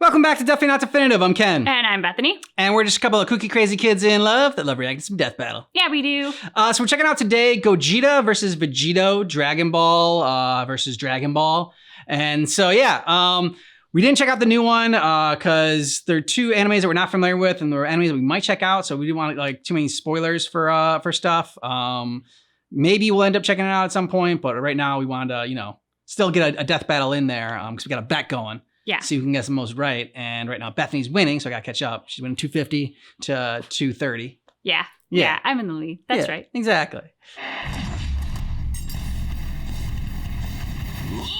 Welcome back to Definitely Not Definitive. I'm Ken. And I'm Bethany. And we're just a couple of kooky crazy kids in love that love reacting to some death battle. Yeah, we do. So we're checking out today Gogeta versus Vegito, Dragon Ball versus Dragon Ball. And so, we didn't check out the new one because they're two animes that we're not familiar with, and they're animes that we might check out. So we didn't want like too many spoilers for stuff. Maybe we'll end up checking it out at some point, but right now we wanted to, still get a death battle in there because we got a bet going. Yeah. See who can guess the most right. And right now Bethany's winning, so I got to catch up. She's winning 250 to 230. Yeah, I'm in the lead. That's right. Exactly.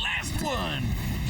Last one.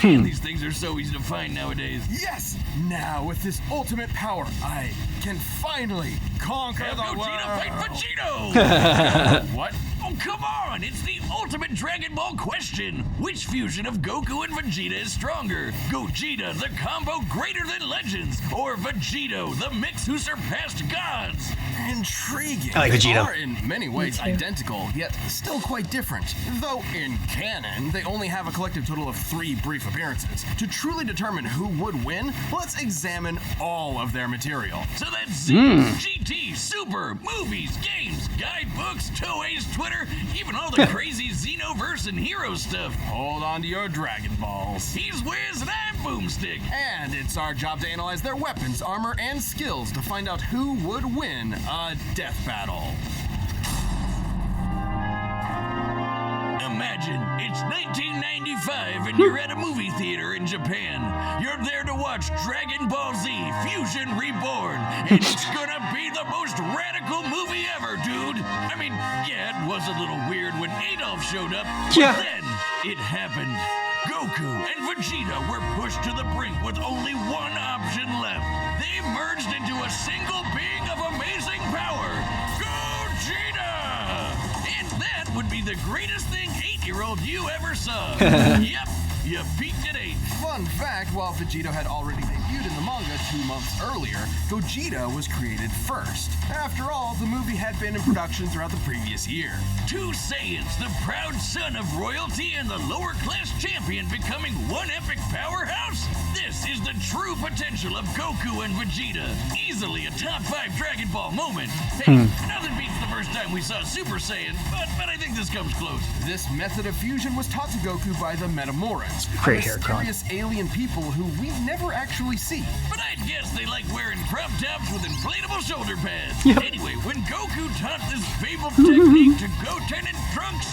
Man, these things are so easy to find nowadays. Yes! Now, with this ultimate power, I can finally conquer Have the Gogeta fight world! Vegito! What? Oh, come on! It's the ultimate Dragon Ball question! Which fusion of Goku and Vegeta is stronger? Gogeta, the combo greater than legends? Or Vegito, the mix who surpassed gods? Intriguing. I like They Vegeta. are in many ways identical, yet still quite different. Though in canon, they only have a collective total of 3 brief appearances. To truly determine who would win, let's examine all of their material. So that's Z, GT, Super, movies, games, guidebooks, Toei's Twitter, even all the crazy Xenoverse and hero stuff. Hold on to your Dragon Balls. He's Wiz and I'm Boomstick. And it's our job to analyze their weapons, armor, and skills to find out who would win a death battle. Imagine it's 1995 and you're at a movie theater in Japan. You're there to watch Dragon Ball Z Fusion Reborn, and it's gonna be the most radical movie ever, dude. I mean, yeah, it was a little weird when Adolf showed up, but Yeah. then it happened. Goku and Vegeta were pushed to the brink with only one option left. They merged into a single being of amazing power, Gogeta! And that would be the greatest thing 8-year-old you ever saw. Yep, you peaked at 8. Fun fact, while Vegito had already debuted in the manga 2 months earlier, Gogeta was created first. After all, the movie had been in production throughout the previous year. Two Saiyans, the proud son of royalty and the lower class champion becoming one epic powerhouse? This is the true potential of Goku and Vegeta. Easily a top 5 Dragon Ball moment. Hey, nothing beats the first time we saw Super Saiyan, but I think this comes close. This method of fusion was taught to Goku by the Metamorans, Great haircut. mysterious alien people who we never actually see. But I'd guess they like wearing crop tops with inflatable shoulder pads. Yep. Anyway, when Goku taught this fabled technique to Goten and Trunks,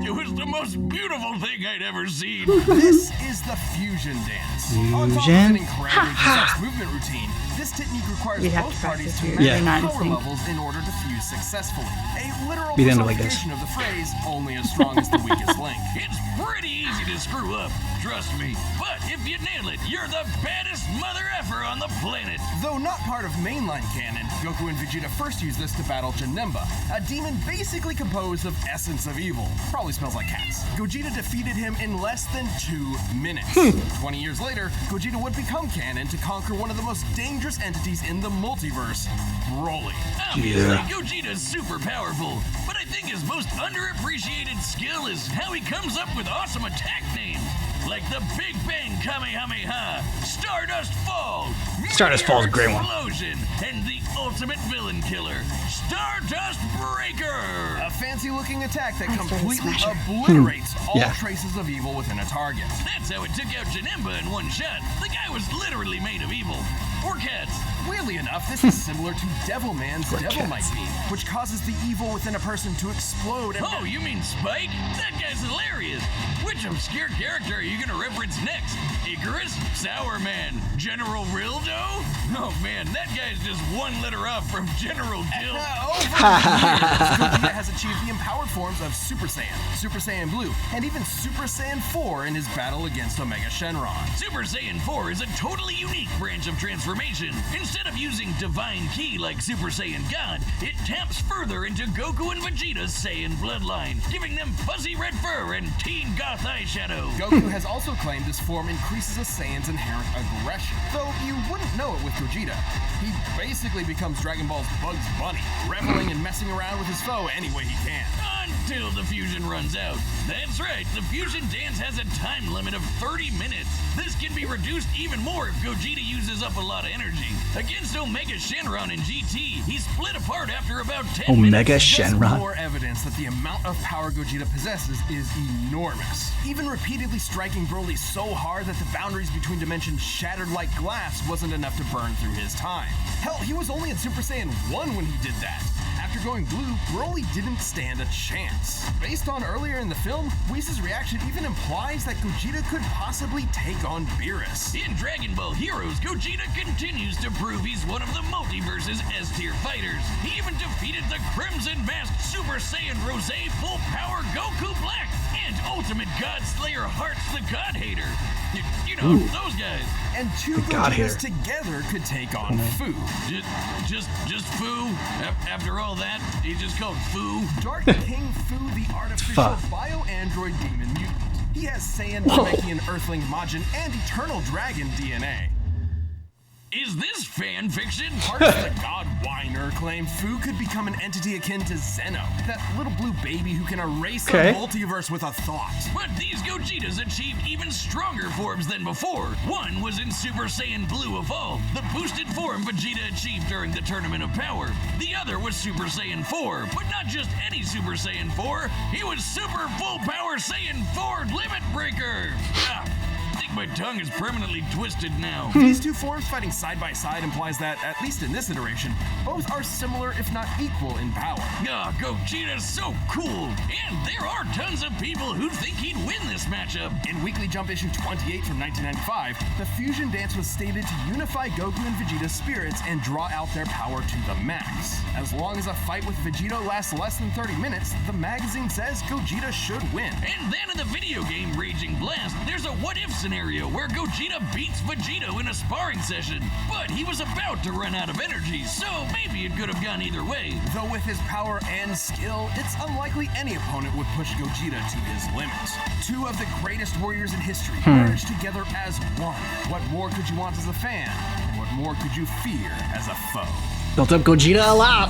it was the most beautiful thing I'd ever seen. This is the fusion dance. On top of Fusion? an incredibly precise movement routine, this technique requires We'd have both to parties practice. to We're match really not in power sync. levels in order to fuse successfully. A literal Be the end of like this. personification of the phrase, only as strong as the weakest link. It's pretty easy to screw up, trust me. But if you nail it, you're the baddest mother effer on the planet. Though not part of mainline canon, Goku and Vegeta first used this to battle Janemba, a demon basically composed of essence of evil. Probably smells like cats. Gogeta defeated him in less than 2 minutes. 20 years later, Gogeta would become canon to conquer one of the most dangerous entities in the multiverse, Broly. Obviously, Yeah. Gogeta's super powerful, but I think his most underappreciated skill is how he comes up with awesome attack names. Like the Big Bang Kamehameha, Stardust Fall, Stardust Fall is a great one. Explosion, and the ultimate villain killer, Stardust Breaker. A fancy-looking attack that Started completely Smasher. obliterates all Yeah. traces of evil within a target. That's how it took out Janemba in one shot. The guy was literally made of evil. Or cats. Weirdly enough, this is similar to Devilman's Poor Devil Might cats. Beam, which causes the evil within a person to explode and Oh, you mean Spike? That guy's hilarious. Which obscure character are you gonna reference next? Icarus? Sour Man? General Rildo? Oh man, that guy's just one letter off from General Dill. Over the years, Gogeta has achieved the empowered forms of Super Saiyan, Super Saiyan Blue, and even Super Saiyan 4 in his battle against Omega Shenron. Super Saiyan 4 is a totally unique branch of transformation. Instead of using Divine Ki like Super Saiyan God, it taps further into Goku and Vegeta's Saiyan bloodline, giving them fuzzy red fur and teen goth eyeshadow. Goku has also claimed this form increases a Saiyan's inherent aggression, though you wouldn't know it with Gogeta. He basically becomes Dragon Ball's Bugs Bunny, reveling and messing around with his foe any way he can. until the fusion runs out. That's right, the fusion dance has a time limit of 30 minutes. This can be reduced even more if Gogeta uses up a lot of energy. Against Omega Shenron in GT, he split apart after about 10 minutes. Omega Shenron. More evidence that the amount of power Gogeta possesses is enormous. Even repeatedly striking Broly so hard that the boundaries between dimensions shattered like glass wasn't enough to burn through his time. Hell, he was only in Super Saiyan 1 when he did that. After going blue, Broly didn't stand a chance. Based on earlier in the film, Whis' reaction even implies that Gogeta could possibly take on Beerus. In Dragon Ball Heroes, Gogeta continues to prove he's one of the multiverse's S-tier fighters. He even defeated the Crimson-masked Super Saiyan Rose Full Power Goku Black and Ultimate God Slayer Hearts the God Hater. You know, those guys. And two Gogetas together could take on Fu. Just Fu? After all that, he's just called Fu? Dark King Fu, the artificial bio-android demon mutant. He has Saiyan, Namekian, Earthling, Majin, and Eternal Dragon DNA. Is this fan fiction? Parts of the God Whiner claim Fu could become an entity akin to Zeno, that little blue baby who can erase the multiverse with a thought. But these Gogetas achieved even stronger forms than before. One was in Super Saiyan Blue Evolved, the boosted form Vegeta achieved during the Tournament of Power. The other was Super Saiyan 4, but not just any Super Saiyan 4. He was Super Full Power Saiyan 4 Limit Breaker. I think my tongue is permanently twisted now. These two forms fighting side by side implies that, at least in this iteration, both are similar if not equal in power. Gogeta's so cool, and there are tons of people who think he'd win this matchup. In Weekly Jump issue 28 from 1995, the fusion dance was stated to unify Goku and Vegeta's spirits and draw out their power to the max. As long as a fight with Vegito lasts less than 30 minutes, the magazine says Gogeta should win. And then in the video game Raging Blast, there's a what-if scenario where Gogeta beats Vegito in a sparring session, but he was about to run out of energy, so maybe it could have gone either way. Though with his power and skill, it's unlikely any opponent would push Gogeta to his limits. Two of the greatest warriors in history merged together as one. What more could you want as a fan? And what more could you fear as a foe? Built up Gogeta a lot.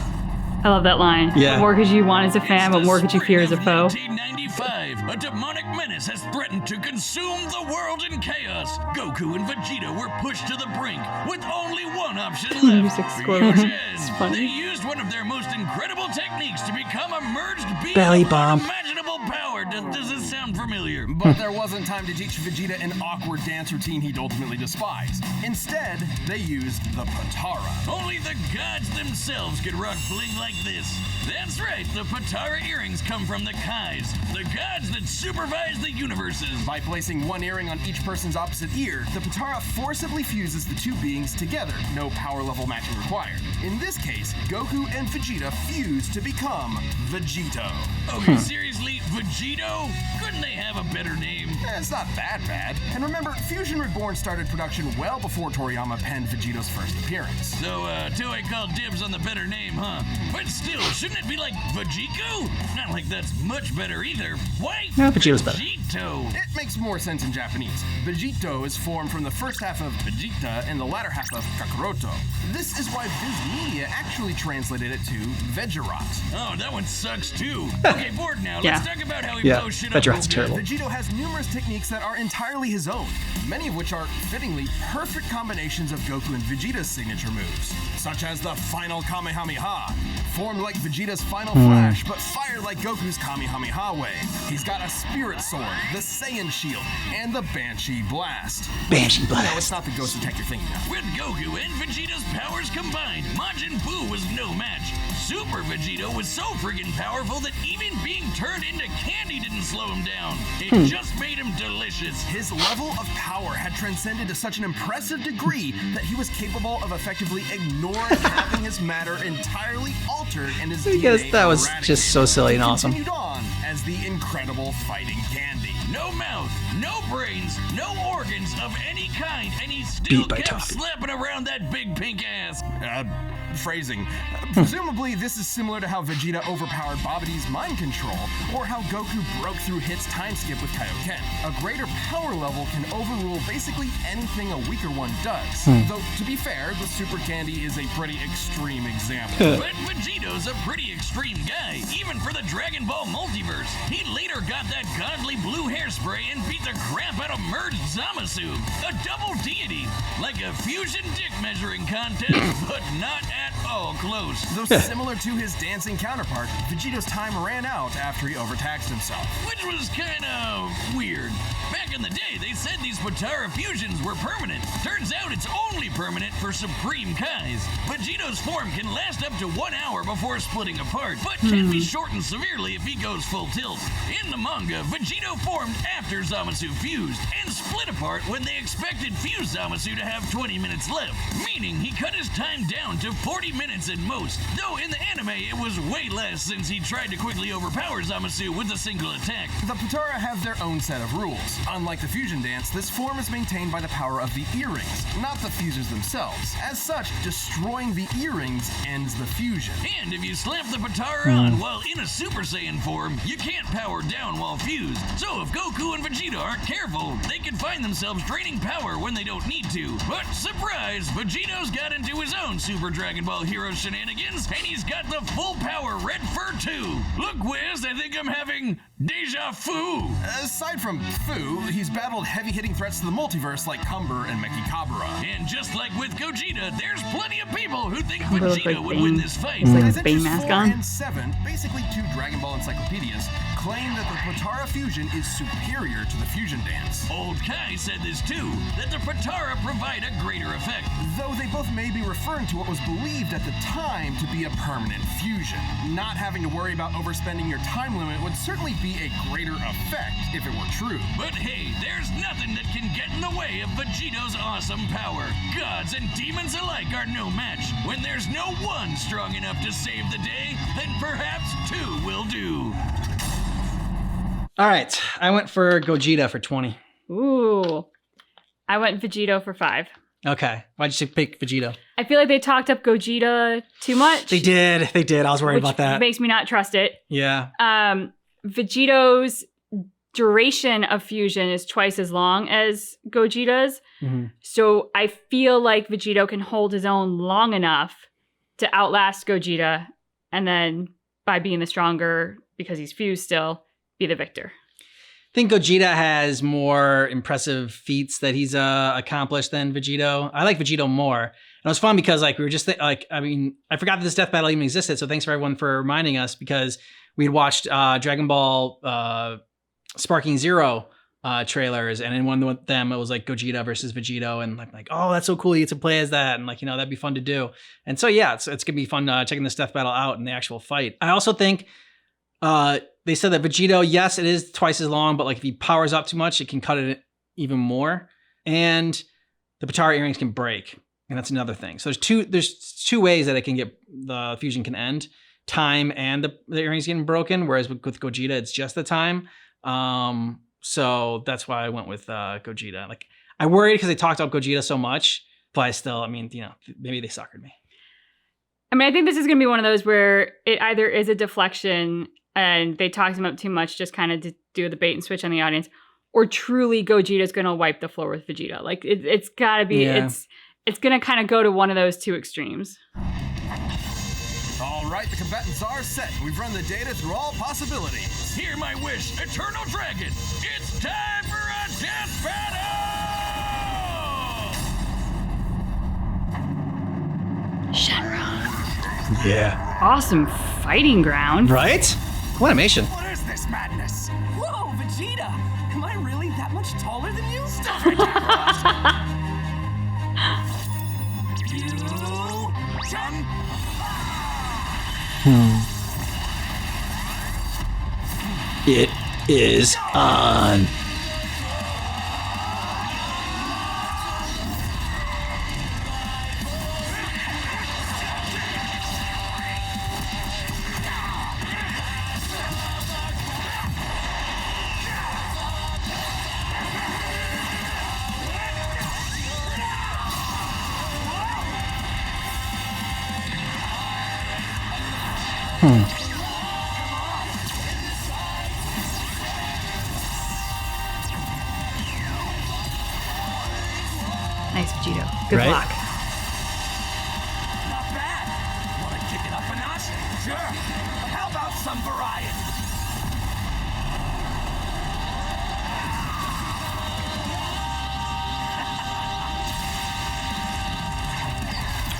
I love that line. Yeah. What more could you want as a fan? What more could you fear as a foe? 1995, a demonic menace has threatened to consume the world in chaos. Goku and Vegeta were pushed to the brink with only one option left. Music score. Fusion. Funny. They used one of their most incredible techniques to become a merged being Belly of bomb. unimaginable power. Does this sound familiar? But there wasn't time to teach Vegeta an awkward dance routine he'd ultimately despise. Instead, they used the Patara. Only the gods themselves could rock bling like this. That's right, the Patara earrings come from the Kais, the gods that supervise the universes. By placing one earring on each person's opposite ear, the Patara forcibly fuses the two beings together, no power level matching required. In this case, Goku and Vegeta fuse to become Vegito. Okay, seriously, Vegito? Couldn't they have a better name? It's not that bad. And remember, Fusion Reborn started production well before Toriyama penned Vegito's first appearance. So, Toei called dibs on the better name, huh? But still, shouldn't it be like Vegito? Not like that's much better either. Why? Yeah, Vegito's better. Vegito. It makes more sense in Japanese. Vegito is formed from the first half of Vegeta and the latter half of Kakaroto. This is why Viz Media actually translated it to Vegerat. Oh, that one sucks too. Okay, bored now. Yeah. Let's talk about how he blows shit up. Vegerat's real good. terrible. Vegito has numerous techniques that are entirely his own, many of which are, fittingly, perfect combinations of Goku and Vegeta's signature moves, such as the Final Kamehameha, formed like Vegeta's Final Flash, but fired like Goku's Kamehameha way. He's got a Spirit Sword, the Saiyan Shield, and the Banshee Blast. Banshee No, Blast. it's not the Ghost Detector thing, though. With Goku and Vegeta's powers combined, Majin Buu was no match. Super Vegito was so friggin' powerful that even being turned into candy didn't slow him down. It just made him delicious. His level of power had transcended to such an impressive degree that he was capable of effectively ignoring having his matter entirely altered and his I guess DNA that was eradicated. just so silly and He awesome. continued on as the incredible fighting candy. No mouth, no brains, no organs of any kind, and he still Beat by kept Toffee. slapping around that big pink ass. phrasing. Presumably, this is similar to how Vegeta overpowered Babidi's mind control, or how Goku broke through Hit's time skip with Kaioken. A greater power level can overrule basically anything a weaker one does. Though, to be fair, the Super Candy is a pretty extreme example. But Vegito's a pretty extreme guy, even for the Dragon Ball multiverse. He later got that godly blue hairspray and beat the crap out of merged Zamasu, a double deity, like a fusion dick measuring contest, but not at all close. Though similar to his dancing counterpart, Vegito's time ran out after he overtaxed himself. Which was kinda weird. Back in the day, they said these Potara fusions were permanent. Turns out it's only permanent for Supreme Kais. Vegito's form can last up to 1 hour before splitting apart, but can be shortened severely if he goes full tilt. In the manga, Vegito formed after Zamasu fused, and split apart when they expected fused Zamasu to have 20 minutes left, meaning he cut his time down to 40 minutes at most, though in the anime it was way less since he tried to quickly overpower Zamasu with a single attack. The Potara have their own set of rules. Unlike the fusion dance, this form is maintained by the power of the earrings, not the fusers themselves. As such, destroying the earrings ends the fusion. And if you slap the Potara on while in a Super Saiyan form, you can't power down while fused. So if Goku and Vegeta aren't careful, they can find themselves draining power when they don't need to. But surprise, Vegito's got into his own Super Dragon Ball Hero shenanigans, and he's got the full power Red Fur too. Look, Wiz, I think I'm having deja vu. Aside from Fu, he's battled heavy-hitting threats to the multiverse like Cumber and Mekikabura. And just like with Gogeta, there's plenty of people who think Little Vegeta big would Bane. win this fight. He's like As Bane entries mask 4 on. and 7, basically 2 Dragon Ball encyclopedias, claim that the Potara fusion is superior to the fusion dance. Old Kai said this too, that the Potara provide a greater effect. Though they both may be referring to what was believed at the time to be a permanent fusion. Not having to worry about overspending your time limit would certainly be a greater effect if it were true. But hey, there's nothing that can get in the way of Vegito's awesome power. Gods and demons alike are no match. When there's no one strong enough to save the day, then perhaps 2 will do. All right, I went for Gogeta for 20. Ooh. I went Vegito for 5. Okay, why'd you pick Vegito? I feel like they talked up Gogeta too much. They did. I was worried which about that. makes me not trust it. Yeah. Vegito's duration of fusion is twice as long as Gogeta's. So I feel like Vegito can hold his own long enough to outlast Gogeta, and then by being the stronger, because he's fused still, be the victor. I think Gogeta has more impressive feats that he's accomplished than Vegito. I like Vegito more. And it was fun because we were just I forgot that this death battle even existed. So thanks for everyone for reminding us, because we had watched Dragon Ball Sparking Zero trailers, and in one of them it was like Gogeta versus Vegito, and like oh, that's so cool, you get to play as that, and that'd be fun to do. And so yeah, it's gonna be fun checking this death battle out in the actual fight. I also think they said that Vegito, yes, it is twice as long, but if he powers up too much, it can cut it even more. And the Potara earrings can break, and that's another thing. So there's two ways that it can get, the fusion can end: time and the earrings getting broken. Whereas with Gogeta, it's just the time. So that's why I went with Gogeta. I worried because they talked about Gogeta so much, but I still, maybe they suckered me. I think this is going to be one of those where it either is a deflection and they talked him up too much, just kind of to do the bait and switch on the audience, or truly Gogeta's going to wipe the floor with Vegeta. It's got to be, it's going to kind of go to one of those two extremes. All right, the combatants are set. We've run the data through all possibilities. Hear my wish, Eternal Dragon. It's time for a death battle! Shenron. Yeah. Awesome fighting ground. Right? Cool animation. What is this madness? Whoa, Vegeta! Am I really that much taller than you? Stop Right there, Ross. It is on. Thanks, Vegito. Good Right? luck. Not bad. Want to kick it up a notch? Sure. But how about some variety?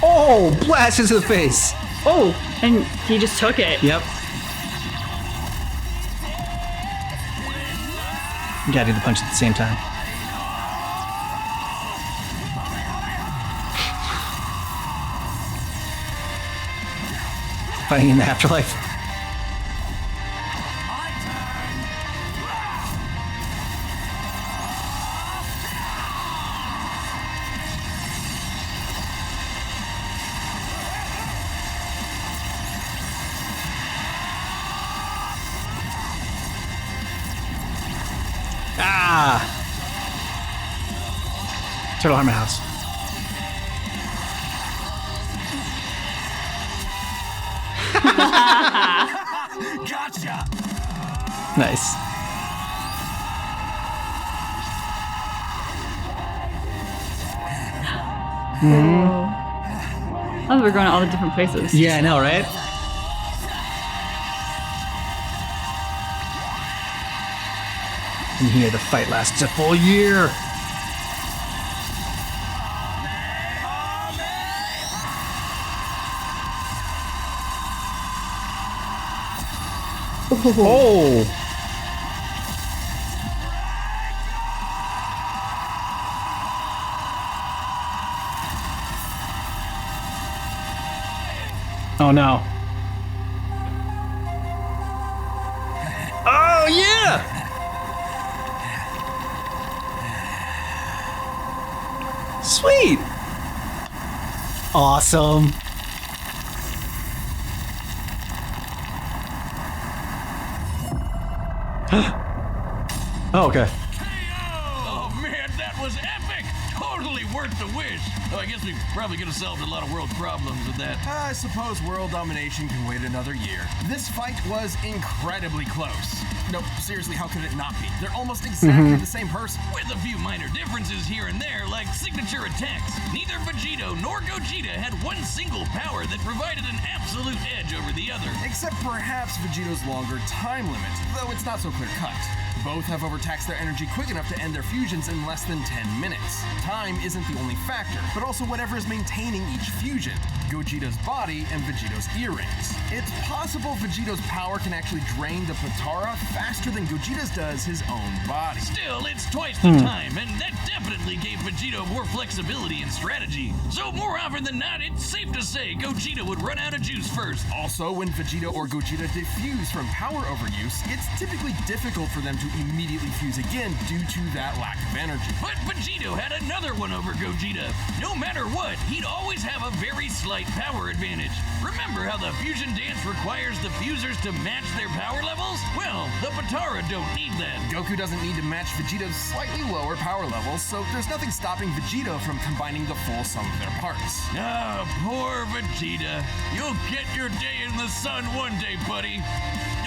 Oh, blast into the face. Oh, and he just took it. Yep. You gotta do the punch at the same time. Fighting in the afterlife. My turn. Ah! Turtle Armor House. Gotcha. Nice. Oh, we're going to all the different places. Yeah, I know, right? And here the fight lasts a full year. Oh! Oh no. Oh yeah! Sweet! Awesome. Oh, okay. Oh man, that was epic! Totally worth the wish. Oh, I guess we probably could have solved a lot of world problems with that. I suppose world domination can wait another year. This fight was incredibly close. Nope, seriously, how could it not be? They're almost exactly the same person. With a few minor differences here and there, like signature attacks. Neither Vegito nor Gogeta had one single power that provided an absolute edge over the other. Except perhaps Vegito's longer time limit, though it's not so clear cut. Both have overtaxed their energy quick enough to end their fusions in less than 10 minutes. Time isn't the only factor, but also whatever is maintaining each fusion. Gogeta's body and Vegito's earrings. It's possible Vegito's power can actually drain the Potara faster than Gogeta's does his own body. Still, it's twice the time, and that definitely gave Vegito more flexibility and strategy. So more often than not, it's safe to say Gogeta would run out of juice first. Also, when Vegito or Gogeta diffuse from power overuse, it's typically difficult for them to immediately fuse again due to that lack of energy. But Vegito had another one over Gogeta. No matter what, he'd always have a very slight power advantage. Remember how the fusion dance requires the fusers to match their power levels? Well, the Potara don't need that. Goku doesn't need to match Vegito's slightly lower power levels, so there's nothing stopping Vegito from combining the full sum of their parts. Ah, poor Vegeta. You'll get your day in the sun one day, buddy.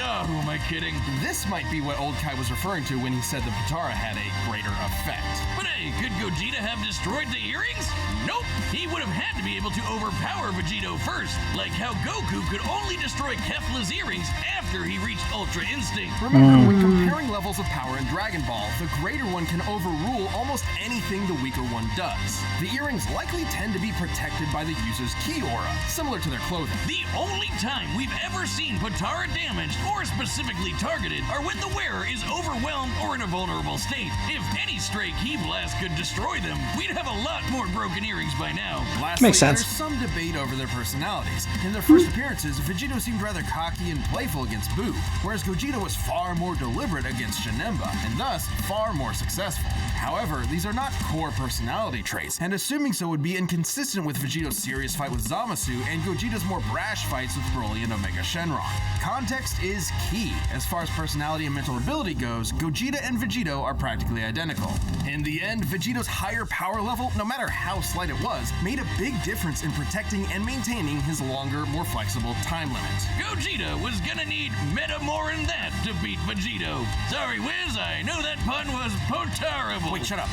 Oh, who am I kidding? This might be what Old Kai was referring to when he said the Potara had a greater effect. But hey, could Gogeta have destroyed the earrings? Nope. He would have had to be able to overpower Vegito first, like how Goku could only destroy Kefla's earrings after he reached Ultra Instinct. Remember, when comparing levels of power in Dragon Ball, the greater one can overrule almost anything the weaker one does. The earrings likely tend to be protected by the user's ki aura, similar to their clothing. The only time we've ever seen Potara damaged or specifically targeted are when the wearer is overwhelmed or in a vulnerable state. If any stray ki blast could destroy them, we'd have a lot more broken earrings by now. Lastly, Makes sense. there's some debate over their personalities. In their first appearances, Vegito seemed rather cocky and playful against Buu, whereas Gogeta was far more deliberate against Janemba, and thus far more successful. However, these are not core personality traits, and assuming so would be inconsistent with Vegito's serious fight with Zamasu and Gogeta's more brash fights with Broly and Omega Shenron. Context is key. As far as personality and mental ability goes, Gogeta and Vegito are practically identical. In the end, Vegito's higher power level, no matter how slight it was, made a big difference in protecting and maintaining his longer, more flexible time limit. Gogeta was gonna need meta more than that to beat Vegito. Sorry, Wiz, I know that pun was Potarable. Wait, shut up.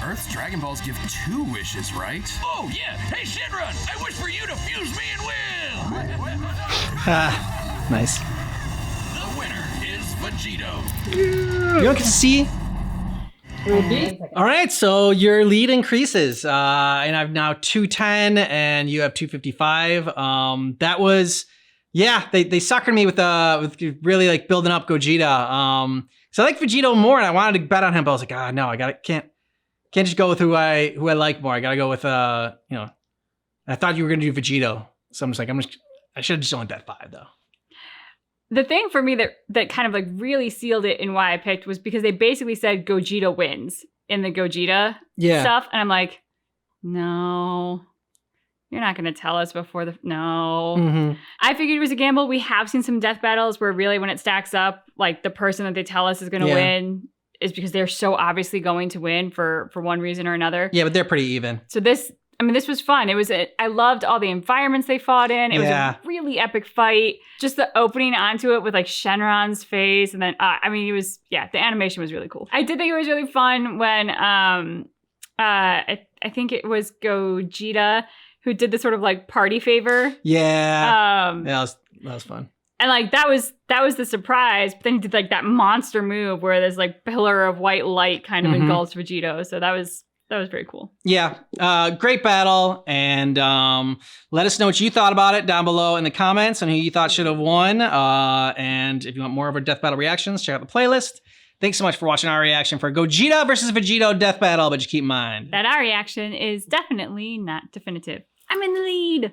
Earth's Dragon Balls give 2 wishes, right? Oh, yeah. Hey, Shenron, I wish for you to fuse me and win. Nice. The winner is Vegito. You don't get to see. All right, so your lead increases, and I've now 210, and you have 255. That was, yeah, they suckered me with really like building up Gogeta. So I like Vegito more, and I wanted to bet on him, but I was like, no, can't just go with who I like more. I gotta go with I thought you were gonna do Vegito, so I'm just like I should have just only bet 5 though. The thing for me that kind of like really sealed it in why I picked was because they basically said Gogeta wins in the Gogeta stuff. And I'm like, no, you're not going to tell us before no. Mm-hmm. I figured it was a gamble. We have seen some death battles where really when it stacks up, like the person that they tell us is going to win is because they're so obviously going to win for one reason or another. Yeah, but they're pretty even. So this was fun. I loved all the environments they fought in. It was a really epic fight. Just the opening onto it with like Shenron's face. And then, the animation was really cool. I did think it was really fun when, I think it was Gogeta who did the sort of like party favor. Yeah. That was fun. And like, that was the surprise. But then he did like that monster move where there's like pillar of white light kind of engulfs Vegito. So that was very cool. Yeah. Great battle. And let us know what you thought about it down below in the comments and who you thought should have won. And if you want more of our death battle reactions, check out the playlist. Thanks so much for watching our reaction for Gogeta versus Vegito death battle. But just keep in mind that our reaction is definitely not definitive. I'm in the lead.